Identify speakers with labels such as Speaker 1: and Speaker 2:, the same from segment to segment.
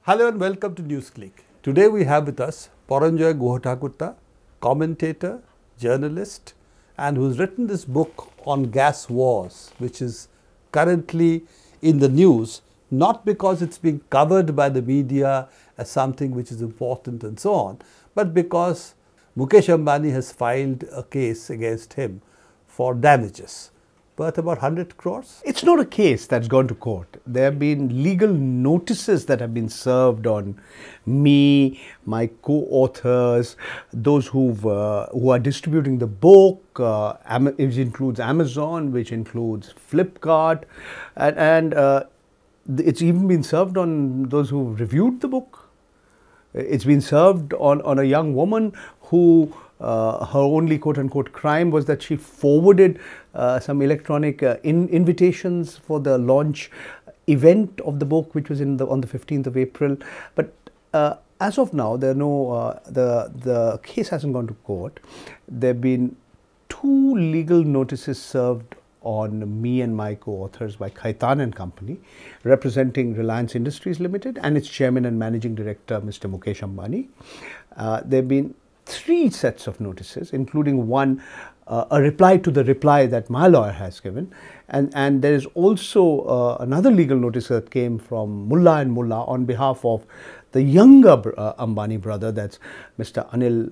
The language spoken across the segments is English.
Speaker 1: Hello and welcome to Newsclick. Today we have with us Paranjoy Guha Thakurta, commentator, journalist, and who's written this book on gas wars, which is currently in the news, not because it's being covered by the media as something which is important and so on, but because Mukesh Ambani has filed a case against him for damages worth about 100 crores.
Speaker 2: It's not a case that's gone to court. There have been legal notices that have been served on me, my co-authors, those who are distributing the book, which includes Amazon, which includes Flipkart, and it's even been served on those who reviewed the book. It's been served on a young woman who her only quote-unquote crime was that she forwarded some electronic invitations for the launch event of the book, which was on the 15th of April. But as of now, there are no the case hasn't gone to court. There have been 2 legal notices served on me and my co-authors by Khaitan and Company, representing Reliance Industries Limited and its chairman and managing director, Mr. Mukesh Ambani. There have been 3 sets of notices, including one, a reply to the reply that my lawyer has given. And there is also another legal notice that came from Mullah and Mullah on behalf of the younger Ambani brother, that's Mr. Anil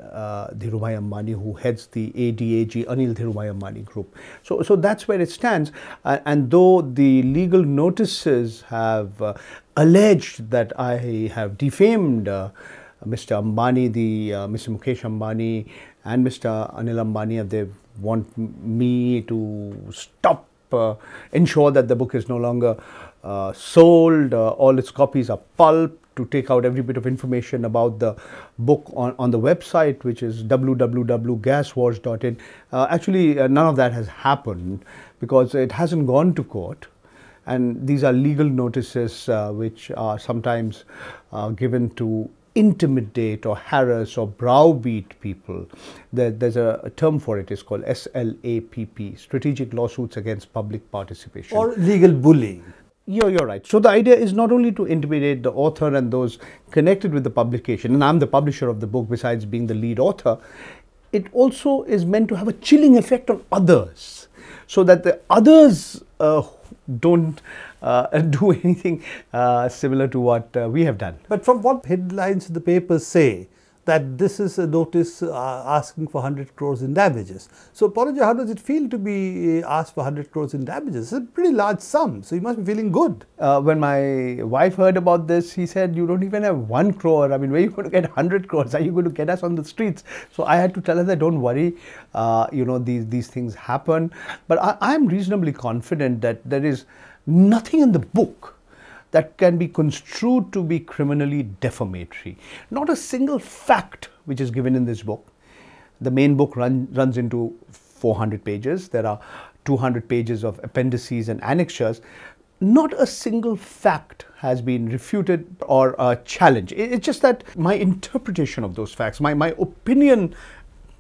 Speaker 2: Dhirubhai Ambani, who heads the ADAG, Anil Dhirubhai Ambani Group. So that's where it stands. And though the legal notices have alleged that I have defamed Mr. Ambani, Mr. Mukesh Ambani and Mr. Anil Ambani, they want me to stop, ensure that the book is no longer sold, all its copies are pulp, to take out every bit of information about the book on the website, which is www.gaswars.in. Actually, none of that has happened because it hasn't gone to court. And these are legal notices which are sometimes given to intimidate or harass or browbeat people. There's a term for it. It's called SLAPP, Strategic Lawsuits Against Public Participation.
Speaker 1: Or legal bullying.
Speaker 2: You're right. So the idea is not only to intimidate the author and those connected with the publication, and I'm the publisher of the book besides being the lead author, it also is meant to have a chilling effect on others, so that the others don't do anything similar to what we have done.
Speaker 1: But from what headlines the papers say, that this is a notice asking for 100 crores in damages. So Paranjoy, how does it feel to be asked for 100 crores in damages? It's a pretty large sum, so you must be feeling good.
Speaker 2: When my wife heard about this, he said, you don't even have 1 crore. I mean, where are you going to get 100 crores? Are you going to get us on the streets? So I had to tell her that don't worry, these things happen. But I'm reasonably confident that there is nothing in the book that can be construed to be criminally defamatory. Not a single fact which is given in this book. The main book runs into 400 pages. There are 200 pages of appendices and annexures. Not a single fact has been refuted or challenged. It's just that my interpretation of those facts, my opinion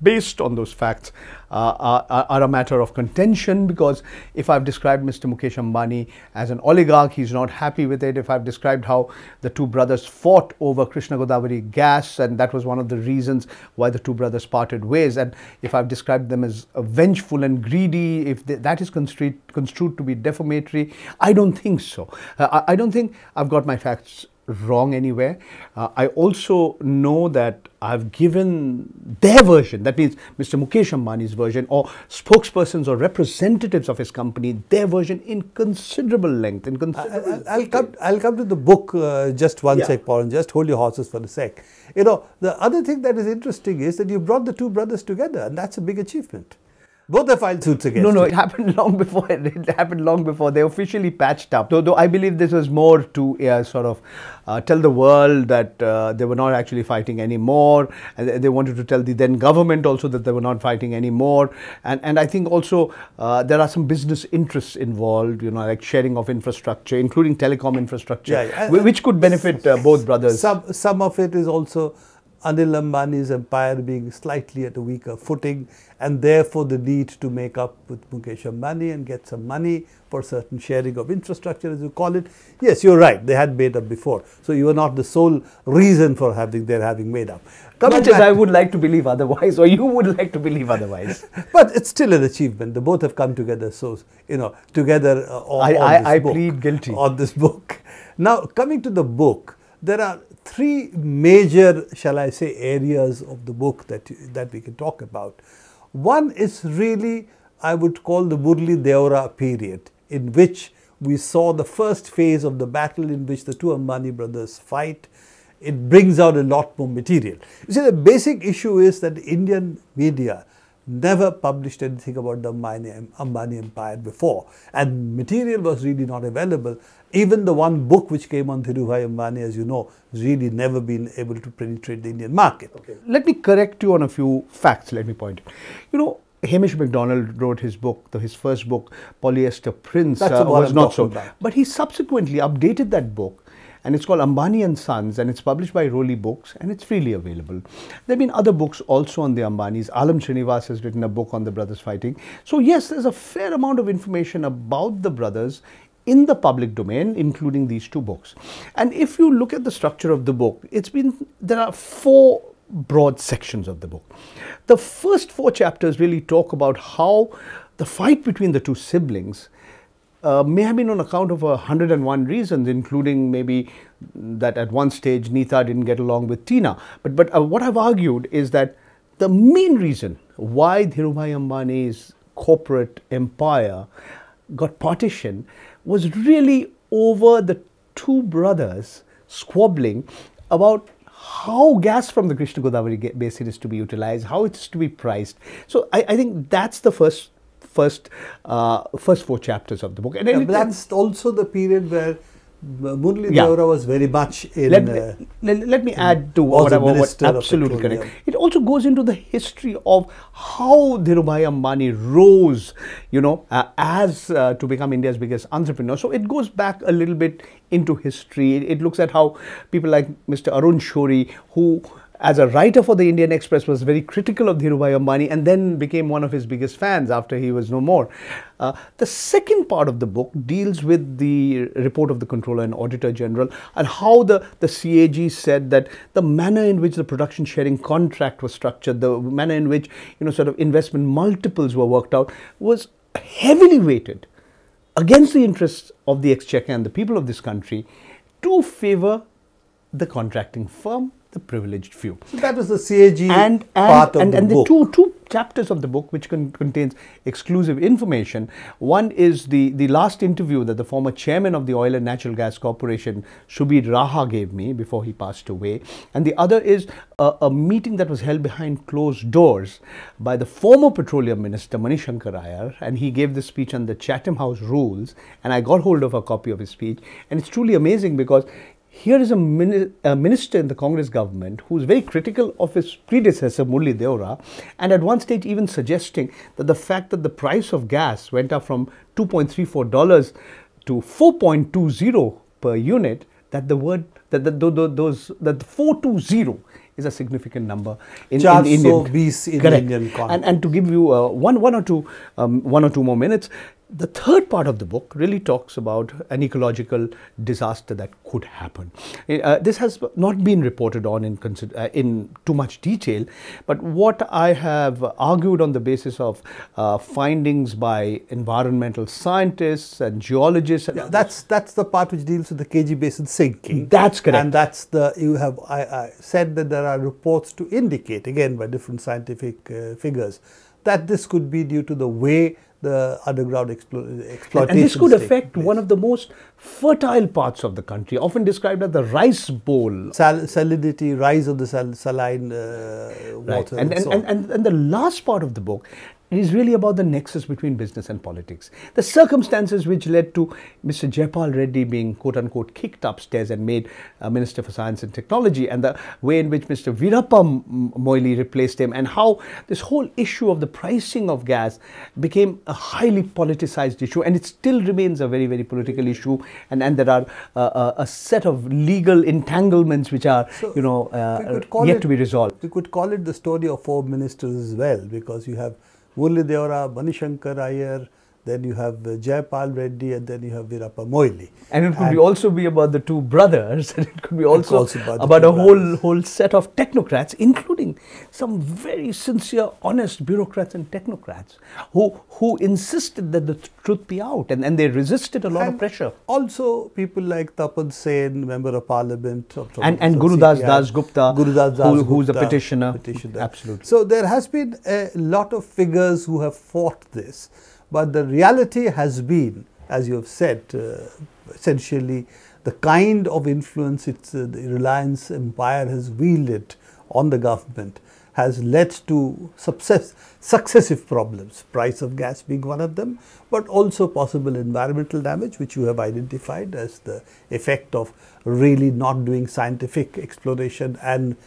Speaker 2: based on those facts are a matter of contention, because if I've described Mr. Mukesh Ambani as an oligarch, he's not happy with it. If I've described how the 2 brothers fought over Krishna Godavari Gas, and that was one of the reasons why the 2 brothers parted ways, and if I've described them as vengeful and greedy, if that is construed to be defamatory, I don't think so. I don't think I've got my facts wrong anywhere. I also know that I've given their version, that means Mr. Mukesh Ambani's version, or spokespersons or representatives of his company, their version in considerable length.
Speaker 1: I'll come to the book just one sec, Paul, just hold your horses for a sec. You know, the other thing that is interesting is that you brought the 2 brothers together, and that's a big achievement. Both have filed suits against
Speaker 2: No, it happened long before. It happened long before. They officially patched up. Though I believe this was more to sort of tell the world that they were not actually fighting anymore. And they wanted to tell the then government also that they were not fighting anymore. And I think also there are some business interests involved, like sharing of infrastructure, including telecom infrastructure, which could benefit both brothers.
Speaker 1: Some of it is also Anil Ambani's empire being slightly at a weaker footing, and therefore the need to make up with Mukesh Ambani and get some money for certain sharing of infrastructure, as you call it. Yes, you're right, they had made up before. So you are not the sole reason for their having made up.
Speaker 2: Much as I would like to believe otherwise, or you would like to believe otherwise.
Speaker 1: But it's still an achievement. They both have come together, so, together
Speaker 2: I plead guilty
Speaker 1: on this book. Now, coming to the book, there are three major, shall I say, areas of the book that we can talk about. One is really, I would call the Murli Deora period, in which we saw the first phase of the battle in which the two Ambani brothers fight. It brings out a lot more material. You see, the basic issue is that the Indian media never published anything about the Ambani empire before, and material was really not available. Even the one book which came on Dhirubhai Ambani, as you know, has really never been able to penetrate the Indian market.
Speaker 2: Okay. Let me correct you on a few facts. Let me point out. Hamish MacDonald wrote his book, his first book, Polyester Prince, was not so bad. But he subsequently updated that book, and it's called Ambani and Sons, and it's published by Roli Books, and it's freely available. There have been other books also on the Ambanis. Alam Srinivas has written a book on the brothers fighting. So yes, there's a fair amount of information about the brothers in the public domain, including these two books. And if you look at the structure of the book, there are four broad sections of the book. The first four chapters really talk about how the fight between the two siblings may have been on account of 101 reasons, including maybe that at one stage Nita didn't get along with Tina. But what I've argued is that the main reason why Dhirubhai Ambani's corporate empire got partitioned was really over the two brothers squabbling about how gas from the Krishna Godavari basin is to be utilized, how it's to be priced. So I think that's the first four chapters of the book. And
Speaker 1: but that's also the period where Murli Deora was very much in...
Speaker 2: Let me add to what absolutely correct. It also goes into the history of how Dhirubhai Ambani rose, to become India's biggest entrepreneur. So it goes back a little bit into history. It looks at how people like Mr. Arun Shourie, who as a writer for the Indian Express was very critical of Dhirubhai Ambani and then became one of his biggest fans after he was no more. The second part of the book deals with the report of the Controller and Auditor General and how the CAG said that the manner in which the production sharing contract was structured, the manner in which sort of investment multiples were worked out was heavily weighted against the interests of the exchequer and the people of this country to favor the contracting firm, the privileged few.
Speaker 1: So that was the CAG part of the book.
Speaker 2: And the two chapters of the book which contains exclusive information. One is the last interview that the former chairman of the Oil and Natural Gas Corporation, Shubir Raha, gave me before he passed away. And the other is a meeting that was held behind closed doors by the former Petroleum Minister, Manishankar Iyer, and he gave this speech on the Chatham House rules, and I got hold of a copy of his speech, and it's truly amazing because here is a minister in the Congress government who is very critical of his predecessor, Murli Deora, and at one stage even suggesting that the fact that the price of gas went up from $2.34 to $4.20 per unit, that the 420 is a significant number in Indian context. And to give you one or two more minutes, the third part of the book really talks about an ecological disaster that could happen. This has not been reported on in too much detail, but what I have argued on the basis of findings by environmental scientists and geologists.
Speaker 1: That's the part which deals with the KG Basin sinking.
Speaker 2: That's correct.
Speaker 1: And that's I said that there are reports to indicate, again by different scientific figures, that this could be due to the way the underground exploitation.
Speaker 2: And this could affect one of the most fertile parts of the country, often described as the rice bowl.
Speaker 1: Salinity, rise of the saline water.
Speaker 2: Right. And the last part of the book is really about the nexus between business and politics. The circumstances which led to Mr. Jaipal Reddy being quote-unquote kicked upstairs and made Minister for Science and Technology, and the way in which Mr. Veerappa Moily replaced him, and how this whole issue of the pricing of gas became a highly politicized issue, and it still remains a very, very political issue, and there are a set of legal entanglements which are, yet to be resolved.
Speaker 1: We could call it the story of four ministers as well, because you have Murli Deora, Manishankar Iyer, then you have Jayapal Reddy, and then you have Virappa Moily.
Speaker 2: And it could also be about the two brothers, and it could be also about a whole set of technocrats, including some very sincere, honest bureaucrats and technocrats who insisted that the truth be out, and they resisted a lot of pressure.
Speaker 1: Also, people like Tapan Sen, Member of Parliament,
Speaker 2: and Gurudas Das Gupta, who's a petitioner. Absolutely.
Speaker 1: So there has been a lot of figures who have fought this. But the reality has been, as you have said, essentially the kind of influence the Reliance empire has wielded on the government has led to successive problems, price of gas being one of them, but also possible environmental damage, which you have identified as the effect of really not doing scientific exploration and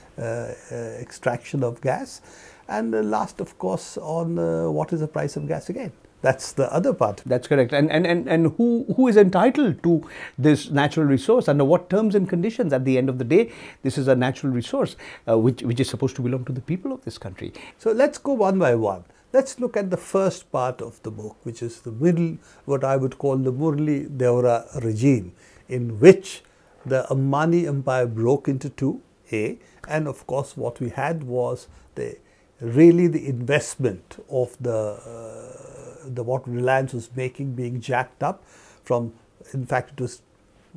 Speaker 1: extraction of gas. And last, of course, on what is the price of gas again? That's the other part.
Speaker 2: That's correct. And who is entitled to this natural resource, under what terms and conditions? At the end of the day, this is a natural resource which is supposed to belong to the people of this country.
Speaker 1: So let's go one by one. Let's look at the first part of the book, which is the middle, what I would call the Murli Deora regime, in which the Ambani empire broke into two, and of course what we had was really the investment of what Reliance was making being jacked up from, in fact, it was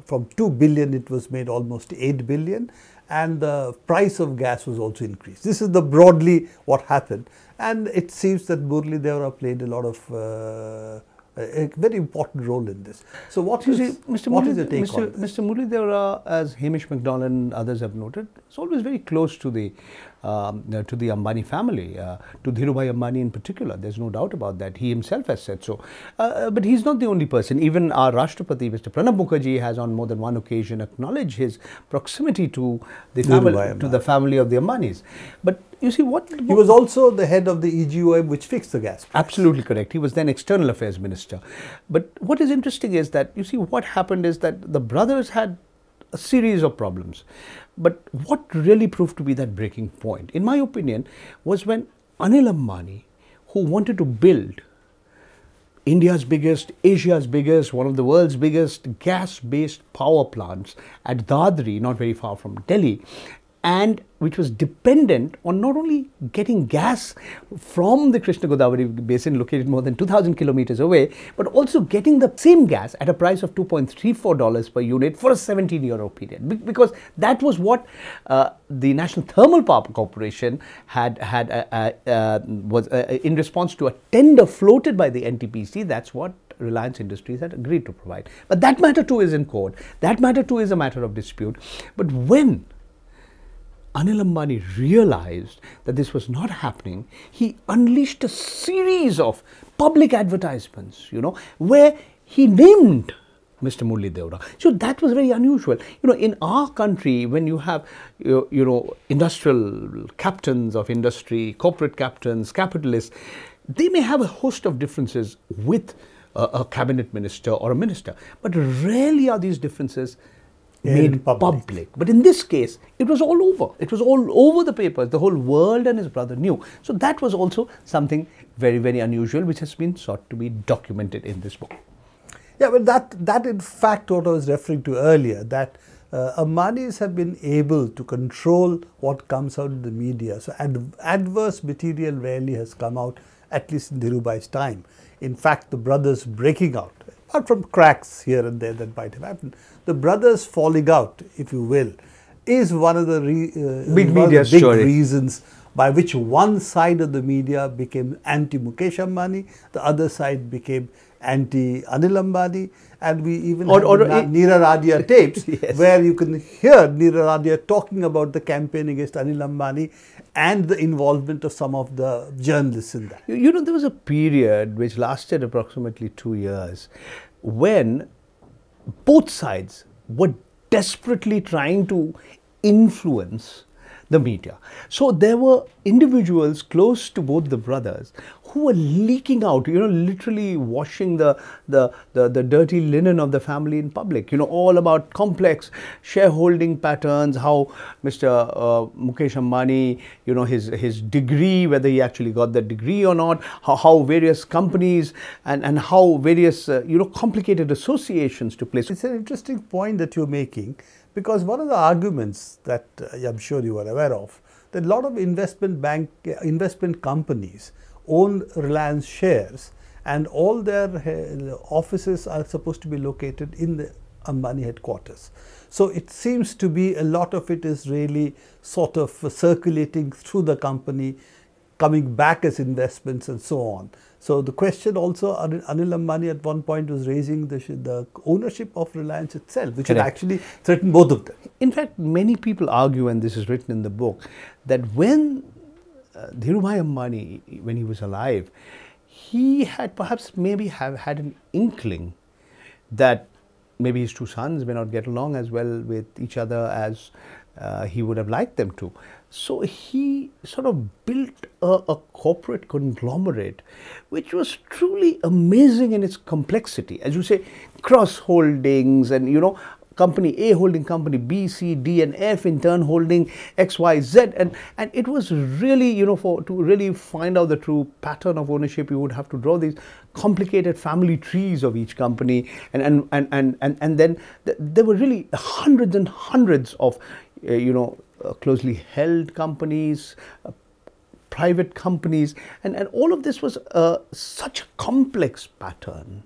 Speaker 1: from 2 billion, it was made almost 8 billion, and the price of gas was also increased. This is broadly what happened, and it seems that Murli Deora played a lot of a very important role in this. So what is your take on this?
Speaker 2: Mr. Murli Deora, as Hamish McDonald and others have noted, is always very close to the Ambani family, to Dhirubhai Ambani in particular. There's no doubt about that. He himself has said so. But he's not the only person. Even our Rashtrapati, Mr. Pranab Mukherjee, has on more than one occasion acknowledged his proximity to the family of the Ambanis. But you see what...
Speaker 1: He was also the head of the EGOM which fixed the gas price.
Speaker 2: Absolutely correct. He was then External Affairs Minister. But what is interesting is that, you see, what happened is that the brothers had a series of problems. But what really proved to be that breaking point, in my opinion, was when Anil Ambani, who wanted to build India's biggest, Asia's biggest, one of the world's biggest gas-based power plants at Dadri, not very far from Delhi, and which was dependent on not only getting gas from the Krishna Godavari basin located more than 2,000 kilometers away, but also getting the same gas at a price of $2.34 per unit for a 17-year period. Because that was what the National Thermal Power Corporation was in response to a tender floated by the NTPC. That's what Reliance Industries had agreed to provide. But that matter too is in court. That matter too is a matter of dispute. But when Anil Ambani realized that this was not happening, he unleashed a series of public advertisements, where he named Mr. Murli Deora. So that was very unusual. In our country, when you have, industrial captains of industry, corporate captains, capitalists, they may have a host of differences with a cabinet minister or a minister, but rarely are these differences made public. But in this case, it was all over. It was all over the papers. The whole world and his brother knew. So that was also something very, very unusual, which has been sought to be documented in this book.
Speaker 1: Yeah, but that in fact what I was referring to earlier, that Ambanis have been able to control what comes out in the media. So adverse material rarely has come out, at least in Dhirubhai's time. In fact, the brothers breaking out, apart from cracks here and there that might have happened, the brothers falling out, if you will, is one of the big reasons by which one side of the media became anti-Mukesh Ambani, the other side became anti-Anil Ambani, and we even have Neera Radia tapes yes, where you can hear Neera Radia talking about the campaign against Anil Ambani and the involvement of some of the journalists in that.
Speaker 2: There was a period which lasted approximately 2 years when both sides were desperately trying to influence the media. So there were individuals close to both the brothers who were leaking out, literally washing the dirty linen of the family in public, all about complex shareholding patterns, how Mr. Mukesh Ambani, his degree, whether he actually got that degree or not, how various companies and how various, complicated associations took place.
Speaker 1: It's an interesting point that you're making, because one of the arguments that I'm sure you are aware of, that a lot of investment companies own Reliance shares, and all their offices are supposed to be located in the Ambani headquarters. So it seems to be a lot of it is really sort of circulating through the company, coming back as investments and so on. So the question also, Anil Ambani at one point was raising the ownership of Reliance itself, which would actually threaten both of them.
Speaker 2: In fact, many people argue, and this is written in the book, that when Dhirubhai Ambani, when he was alive, he had perhaps maybe had an inkling that maybe his two sons may not get along as well with each other as he would have liked them to. So he sort of built a corporate conglomerate which was truly amazing in its complexity. As you say, cross holdings and, company A holding company B, C, D and F in turn holding X, Y, Z, and it was really, to really find out the true pattern of ownership, you would have to draw these complicated family trees of each company, and then there were really hundreds and hundreds of closely held companies, private companies, and all of this was such a complex pattern,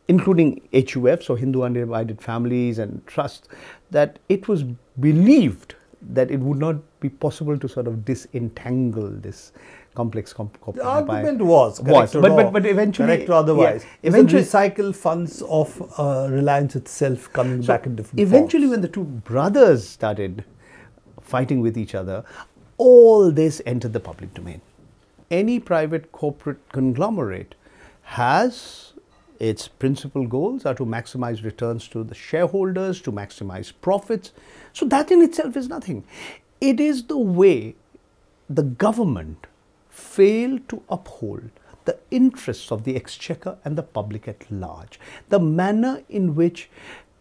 Speaker 2: including HUF, so Hindu Undivided Families and Trusts, that it was believed that it would not be possible to sort of disentangle this complex corporate.
Speaker 1: The argument was, correct
Speaker 2: but eventually,
Speaker 1: correct or otherwise, eventually recycle funds of Reliance itself coming back in different
Speaker 2: eventually
Speaker 1: forms.
Speaker 2: When the two brothers started fighting with each other, all this entered the public domain. Any private corporate conglomerate has its principal goals are to maximize returns to the shareholders, to maximize profits. So that in itself is nothing. It is the way the government failed to uphold the interests of the exchequer and the public at large. The manner in which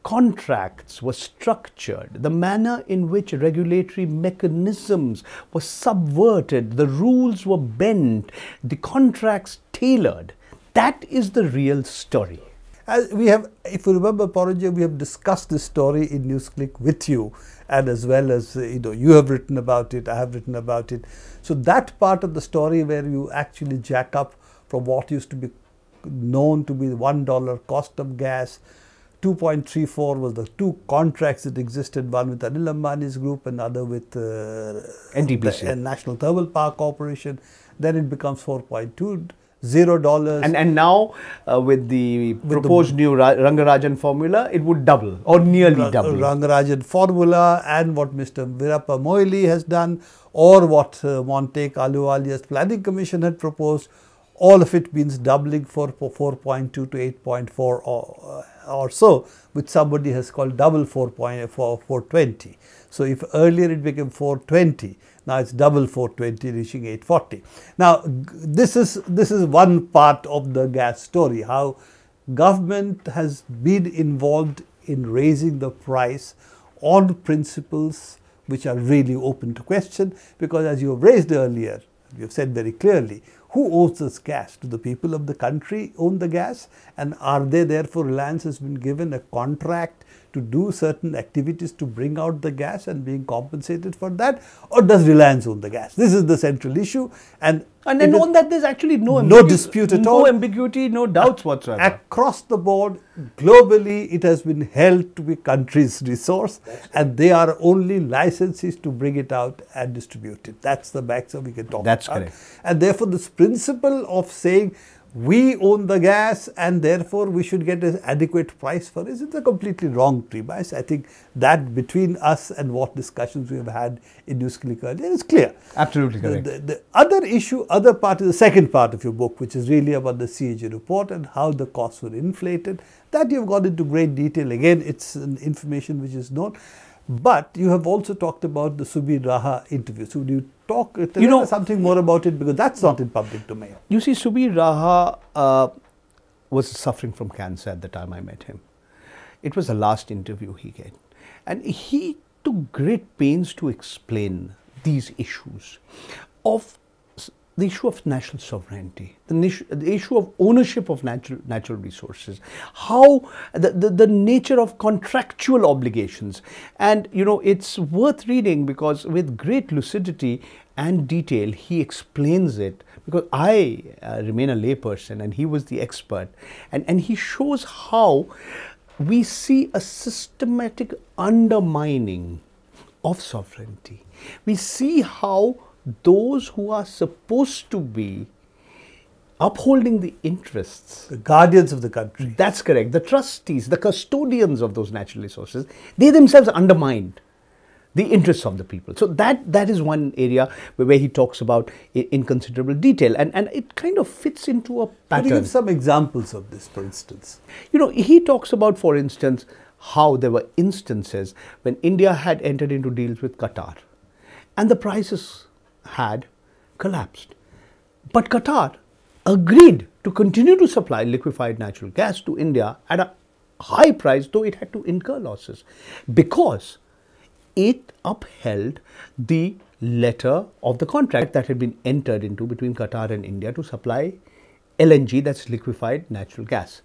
Speaker 2: contracts were structured, the manner in which regulatory mechanisms were subverted, the rules were bent, the contracts tailored. That is the real story.
Speaker 1: As we have, if you remember, Paranjoy, we have discussed this story in Newsclick with you, and as well as you have written about it, I have written about it. So that part of the story where you actually jack up from what used to be known to be the $1 cost of gas, 2.34 was the two contracts that existed, one with Anil Ambani's group and other with
Speaker 2: NTPC,
Speaker 1: the National Thermal Power Corporation. Then it becomes 4.2. $0.
Speaker 2: And now with the proposed new Rangarajan formula, it would double or nearly double.
Speaker 1: Rangarajan formula and what Mr. Virappa Moily has done, or what Montek Ahluwalia's Planning Commission had proposed, all of it means doubling for 4.2 to 8.4 or so, which somebody has called double 420. So if earlier it became 420, now it's double 420, reaching 840. Now this is one part of the gas story, how government has been involved in raising the price on principles which are really open to question, because as you have raised earlier, you have said very clearly, who owns this gas? Do the people of the country own the gas? And are they therefore, Reliance has been given a contract to do certain activities to bring out the gas and being compensated for that? Or does Reliance own the gas? This is the central issue. And
Speaker 2: then on that there's actually no
Speaker 1: dispute at all.
Speaker 2: No ambiguity, no doubts whatsoever.
Speaker 1: Across the board, globally, it has been held to be country's resource, and they are only licensees to bring it out and distribute it. That's the maximum we can talk about.
Speaker 2: That's correct.
Speaker 1: And therefore, this principle of saying we own the gas and therefore we should get an adequate price for it is a completely wrong premise. I think that between us and what discussions we have had in Newsclick earlier is clear.
Speaker 2: Absolutely correct.
Speaker 1: The other issue, other part is the second part of your book, which is really about the CAG report and how the costs were inflated. That you've gone into great detail. Again, it's an information which is known. But you have also talked about the Subir Raha interview. So would you tell us something more about it, because that's not in public domain.
Speaker 2: You see, Subir Raha was suffering from cancer at the time I met him. It was the last interview he gave. And he took great pains to explain these issues of the issue of national sovereignty, the issue of ownership of natural resources, how the nature of contractual obligations. And it's worth reading, because with great lucidity and detail he explains it, because I remain a layperson and he was the expert, and he shows how we see a systematic undermining of sovereignty. We see how those who are supposed to be upholding the interests,
Speaker 1: the guardians of the country.
Speaker 2: That's correct. The trustees, the custodians of those natural resources, they themselves undermined the interests of the people. So that is one area where he talks about in considerable detail, and it kind of fits into a pattern.
Speaker 1: Can you give some examples of this, for instance?
Speaker 2: He talks about, for instance, how there were instances when India had entered into deals with Qatar and the prices had collapsed. But Qatar agreed to continue to supply liquefied natural gas to India at a high price, though it had to incur losses, because it upheld the letter of the contract that had been entered into between Qatar and India to supply LNG, that's liquefied natural gas.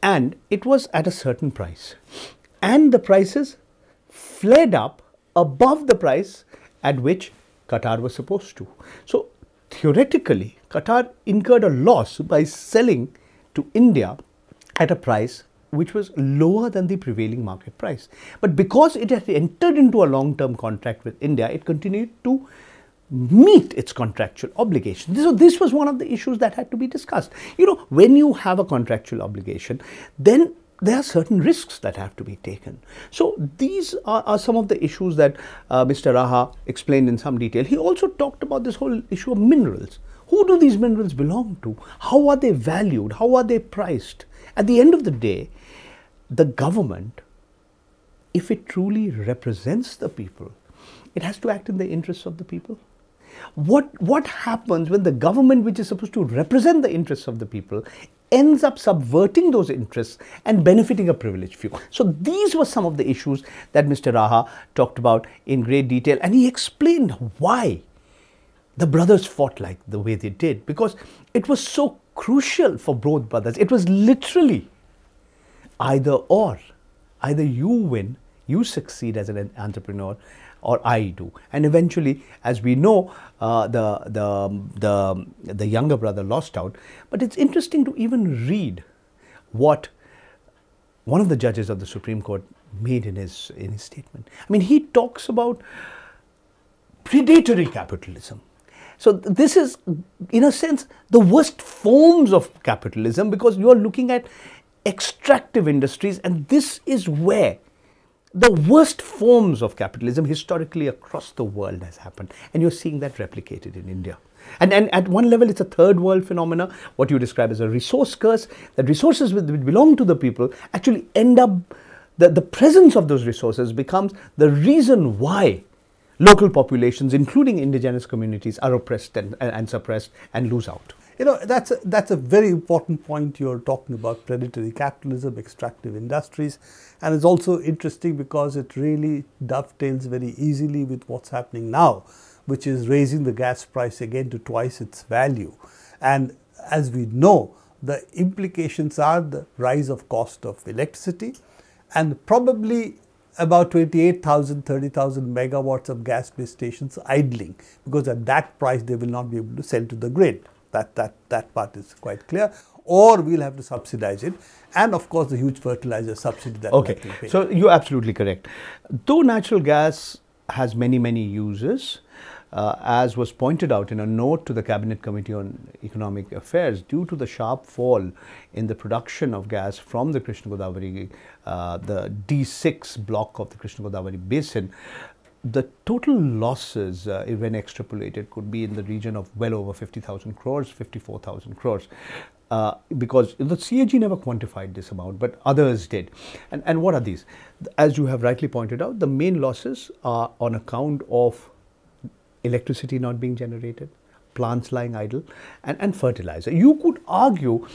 Speaker 2: And it was at a certain price. And the prices fled up above the price at which Qatar was supposed to. So theoretically, Qatar incurred a loss by selling to India at a price which was lower than the prevailing market price. But because it had entered into a long-term contract with India, it continued to meet its contractual obligations. So this was one of the issues that had to be discussed. When you have a contractual obligation, then there are certain risks that have to be taken. So these are some of the issues that Mr. Raha explained in some detail. He also talked about this whole issue of minerals. Who do these minerals belong to? How are they valued? How are they priced? At the end of the day, the government, if it truly represents the people, it has to act in the interests of the people. What happens when the government, which is supposed to represent the interests of the people, ends up subverting those interests and benefiting a privileged few? So these were some of the issues that Mr. Raha talked about in great detail, and he explained why the brothers fought like the way they did, because it was so crucial for both brothers. It was literally either or. Either you win, you succeed as an entrepreneur, or I do. And eventually, as we know, the younger brother lost out. But it's interesting to even read what one of the judges of the Supreme Court made in his statement. I mean, he talks about predatory capitalism. So this is, in a sense, the worst forms of capitalism, because you are looking at extractive industries, and this is where the worst forms of capitalism historically across the world has happened, and you're seeing that replicated in India. And at one level, it's a third world phenomena, what you describe as a resource curse, that resources which belong to the people actually end up, the presence of those resources becomes the reason why local populations, including indigenous communities, are oppressed and suppressed and lose out.
Speaker 1: That's a very important point. You're talking about predatory capitalism, extractive industries, and it's also interesting because it really dovetails very easily with what's happening now, which is raising the gas price again to twice its value. And as we know, the implications are the rise of cost of electricity, and probably about 28,000, 30,000 megawatts of gas-based stations idling, because at that price they will not be able to sell to the grid. That part is quite clear. Or we'll have to subsidize it, and of course the huge fertilizer subsidy that we have to pay.
Speaker 2: So you're absolutely correct. Though natural gas has many uses, as was pointed out in a note to the Cabinet Committee on Economic Affairs, due to the sharp fall in the production of gas from the Krishna Godavari, the D6 block of the Krishna Godavari basin, the total losses, when extrapolated, could be in the region of well over 50,000 crores, 54,000 crores. because the CAG never quantified this amount, but others did. And what are these? As you have rightly pointed out, the main losses are on account of electricity not being generated, plants lying idle, and fertilizer. You could argue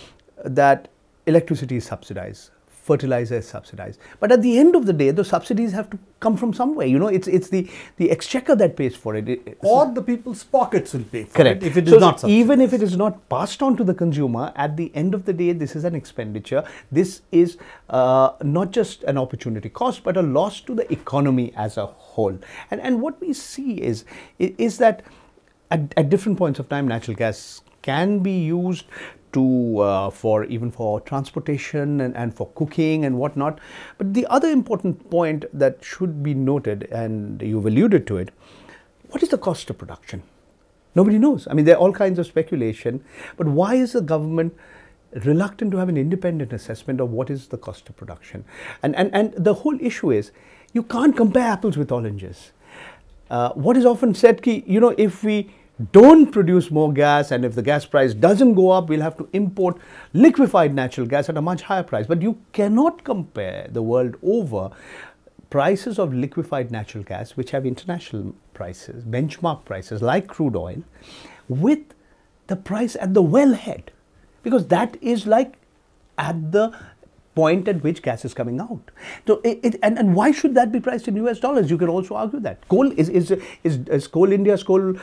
Speaker 2: that electricity is subsidized, fertilizer is subsidized, but at the end of the day, the subsidies have to come from somewhere. You know, it's the exchequer that pays for it.
Speaker 1: Or the people's pockets will pay for
Speaker 2: Correct.
Speaker 1: it if it is not subsidized.
Speaker 2: Even if it is not passed on to the consumer, at the end of the day, this is an expenditure. This is not just an opportunity cost, but a loss to the economy as a whole. And what we see is that at different points of time, natural gas can be used to for transportation and for cooking and whatnot. But the other important point that should be noted, and you've alluded to it, what is the cost of production? Nobody knows. I mean, there are all kinds of speculation, but why is the government reluctant to have an independent assessment of what is the cost of production? And the whole issue is, you can't compare apples with oranges. What is often said, you know, if we don't produce more gas and if the gas price doesn't go up, we'll have to import liquefied natural gas at a much higher price. But you cannot compare the world over prices of liquefied natural gas, which have international prices, benchmark prices like crude oil, with the price at the wellhead, because that is like at the point at which gas is coming out. So and why should that be priced in US dollars? You can also argue that coal is coal India's coal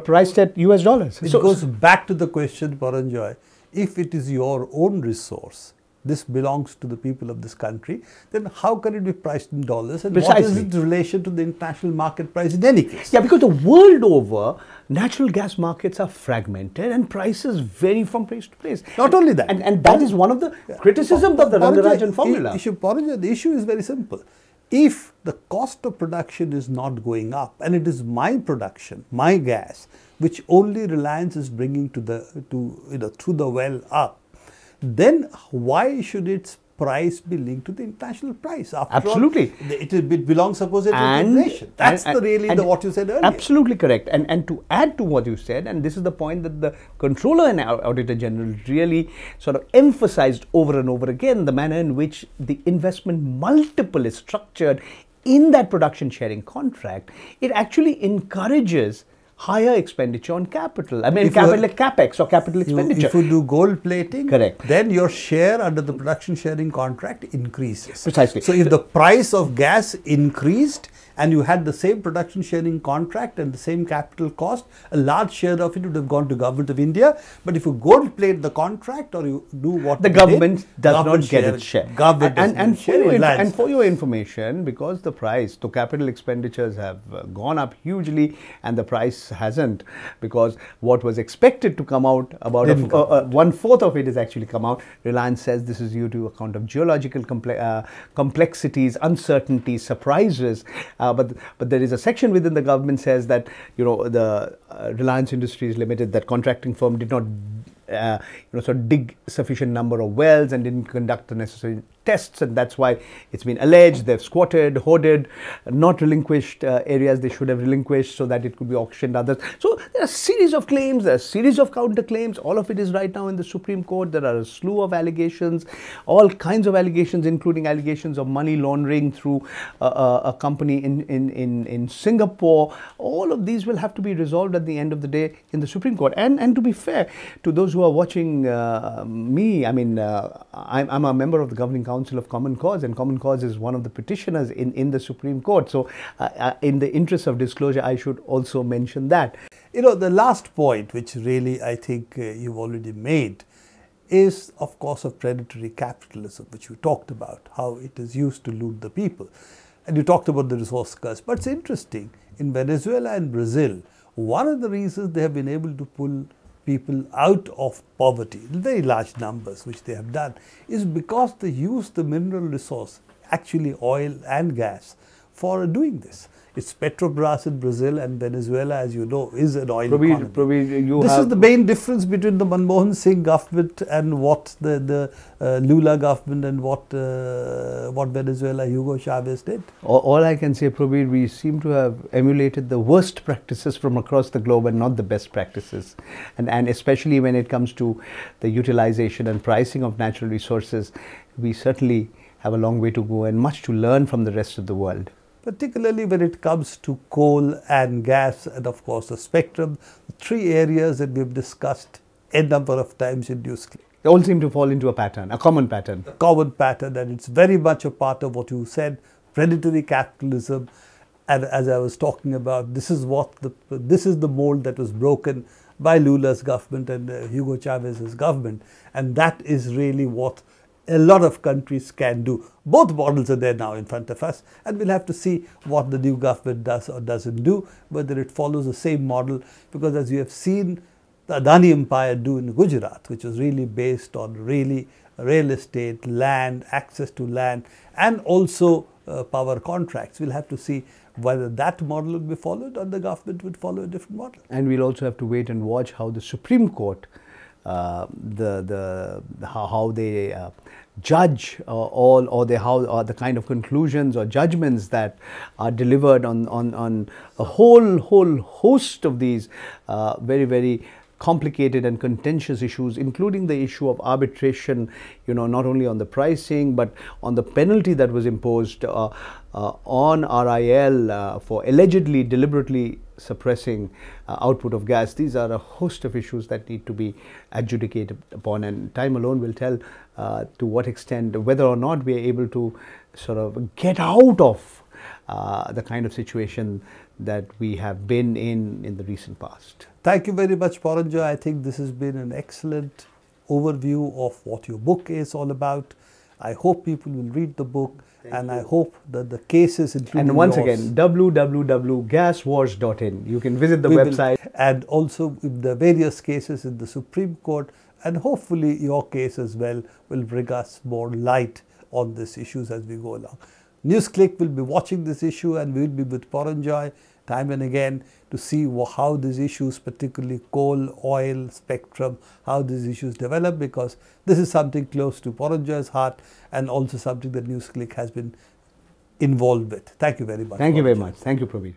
Speaker 2: priced at US dollars.
Speaker 1: It goes back to the question, Paranjoy, if it is your own resource, this belongs to the people of this country, then how can it be priced in dollars, and
Speaker 2: Precisely.
Speaker 1: what is its relation to the international market price in any case?
Speaker 2: Yeah, because the world over, natural gas markets are fragmented and prices vary from place to place.
Speaker 1: Not only that.
Speaker 2: And that is one of the criticisms of the Rangarajan formula.
Speaker 1: The issue is very simple. If the cost of production is not going up, and it is my production, my gas, which only Reliance is bringing through the well up, then why should its price be linked to the international price? After
Speaker 2: Absolutely.
Speaker 1: all, it belongs supposedly to the nation. That's what you said earlier.
Speaker 2: Absolutely correct. And to add to what you said, and this is the point that the Controller and Auditor General really sort of emphasized over and over again, the manner in which the investment multiple is structured in that production sharing contract, it actually encourages higher expenditure on capital. I mean, capex or capital expenditure.
Speaker 1: If you do gold plating,
Speaker 2: correct,
Speaker 1: then your share under the production sharing contract increases.
Speaker 2: Precisely.
Speaker 1: So if the price of gas increased and you had the same production sharing contract and the same capital cost, a large share of it would have gone to Government of India. But if you gold plate the contract, or you do what
Speaker 2: the government does not get its share. And for your information, because the price, the capital expenditures have gone up hugely and the price hasn't, because what was expected to come out, about 1/4 of it has actually come out. Reliance says this is due to account of geological complexities, uncertainties, surprises. But there is a section within the government says that, you know, the Reliance Industries Limited, that contracting firm, did not sort of dig sufficient number of wells and didn't conduct the necessary tests, and that's why it's been alleged they've squatted, hoarded, not relinquished areas they should have relinquished so that it could be auctioned others. So there are a series of claims, there are a series of counterclaims. All of it is right now in the Supreme Court. There are a slew of allegations, all kinds of allegations, including allegations of money laundering through a company in Singapore. All of these will have to be resolved at the end of the day in the Supreme Court. And to be fair to those who are watching me, I mean, I'm a member of the Governing Council of Common Cause, and Common Cause is one of the petitioners in the Supreme Court. So in the interest of disclosure, I should also mention that.
Speaker 1: You know, the last point, which really I think you've already made, is of course of predatory capitalism, which we talked about, how it is used to loot the people. And you talked about the resource curse. But it's interesting, in Venezuela and Brazil, one of the reasons they have been able to pull people out of poverty, very large numbers which they have done, is because they use the mineral resource, actually oil and gas, for doing this. It's Petrobras in Brazil, and Venezuela, as you know, is an oil economy. This is the main difference between the Manmohan Singh government and what the Lula government and what Venezuela Hugo Chavez did.
Speaker 2: All I can say, Prabir, we seem to have emulated the worst practices from across the globe and not the best practices. And especially when it comes to the utilization and pricing of natural resources, we certainly have a long way to go and much to learn from the rest of the world.
Speaker 1: Particularly when it comes to coal and gas and of course the spectrum, the three areas that we've discussed a number of times in Newsclick.
Speaker 2: They all seem to fall into a pattern, a common pattern.
Speaker 1: A common pattern, and it's very much a part of what you said, predatory capitalism. And as I was talking about, this is the mold that was broken by Lula's government and Hugo Chavez's government, and that is really what a lot of countries can do. Both models are there now in front of us, and we'll have to see what the new government does or doesn't do, whether it follows the same model, because as you have seen the Adani empire do in Gujarat, which was really based on really real estate, land, access to land, and also power contracts. We'll have to see whether that model will be followed or the government would follow a different model.
Speaker 2: And we'll also have to wait and watch how the Supreme Court how they judge how the kind of conclusions or judgments that are delivered on a whole host of these very, very complicated and contentious issues, including the issue of arbitration, not only on the pricing but on the penalty that was imposed on RIL for allegedly deliberately suppressing output of gas. These are a host of issues that need to be adjudicated upon, and time alone will tell to what extent, whether or not we are able to sort of get out of the kind of situation that we have been in the recent past.
Speaker 1: Thank you very much, Paranjoy. I think this has been an excellent overview of what your book is all about. I hope people will read the book. And I hope that the cases, including
Speaker 2: and once again, www.gaswars.in. You can visit the website.
Speaker 1: And also the various cases in the Supreme Court, and hopefully your case as well will bring us more light on these issues as we go along. Newsclick will be watching this issue, and we will be with Paranjoy time and again to see how these issues, particularly coal, oil, spectrum, how these issues develop, because this is something close to Paranjoy's heart and also something that Newsclick has been involved with. Thank you very much.
Speaker 2: Thank you very much. Thank you, Prabir.